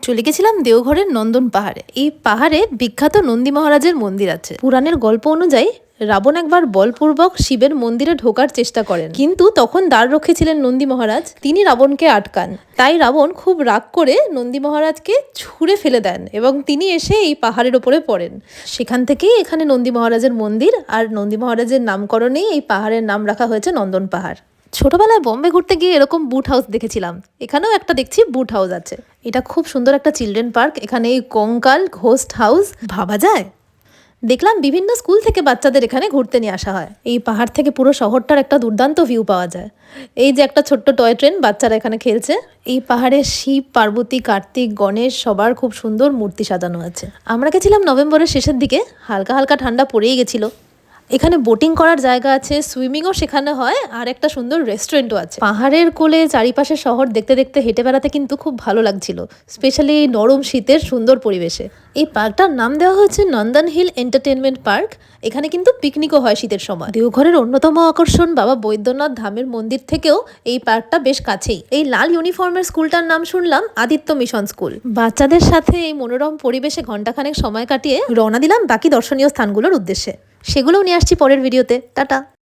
চলে গেছিলাম দেওঘরের নন্দন পাহাড়ে। এই পাহাড়ে বিখ্যাত নন্দী মহারাজের মন্দির আছে। পুরাণের গল্প অনুযায়ী রাবণ একবার বলপূর্বক শিবের মন্দিরে ঢোকার চেষ্টা করেন, কিন্তু তখন দ্বাররক্ষী ছিলেন নন্দী মহারাজ, তিনি রাবণকে আটকান। তাই রাবণ খুব রাগ করে নন্দী মহারাজকে ছুঁড়ে ফেলে দেন এবং তিনি এসে এই পাহাড়ের ওপরে পড়েন। সেখান থেকেই এখানে নন্দী মহারাজের মন্দির, আর নন্দী মহারাজের নামকরণেই এই পাহাড়ের নাম রাখা হয়েছে নন্দন পাহাড়। ছোটবেলায় বোম্বে ঘুরতে গিয়ে এরকম বুট হাউস দেখেছিলাম, এখানেও একটা দেখছি বুট হাউস আছে। এটা খুব সুন্দর একটা চিলড্রেন পার্ক। এখানে এই কঙ্কাল ঘোস্ট হাউস ভাবা যায়। দেখলাম বিভিন্ন স্কুল থেকে বাচ্চাদের এখানে ঘুরতে নিয়ে আসা হয়। এই পাহাড় থেকে পুরো শহরটার একটা দুর্দান্ত ভিউ পাওয়া যায়। এই যে একটা ছোট্ট টয় ট্রেন, বাচ্চারা এখানে খেলছে। এই পাহাড়ে শিব, পার্বতী, কার্তিক, গণেশ সবার খুব সুন্দর মূর্তি সাজানো আছে। আমরা গেছিলাম নভেম্বরের শেষের দিকে, হালকা হালকা ঠান্ডা পড়েই গেছিল। এখানে বোটিং করার জায়গা আছে, সুইমিংও শেখানো হয়, আর একটা সুন্দর রেস্টুরেন্টও আছে। পাহাড়ের কোলে চারিপাশে শহর দেখতে দেখতে হেঁটে বেড়াতে কিন্তু খুব ভালো লাগছিল, স্পেশালি নরম শীতের সুন্দর পরিবেশে। এই পার্কটার নাম দেওয়া হয়েছে নন্দন হিল এন্টারটেনমেন্ট পার্ক। এখানে কিন্তু পিকনিকও হয় শীতের সময়। দেওঘরের অন্যতম আকর্ষণ বাবা বৈদ্যনাথ ধামের মন্দির থেকেও এই পার্কটা বেশ কাছেই। এই লাল ইউনিফর্মের স্কুলটার নাম শুনলাম আদিত্য মিশন স্কুল। বাচ্চাদের সাথে এই মনোরম পরিবেশে ঘন্টাখানেক সময় কাটিয়ে রওনা দিলাম বাকি দর্শনীয় স্থানগুলোর উদ্দেশ্যে। সেগুলোও নিয়ে আসছি পরের ভিডিওতে। টাটা।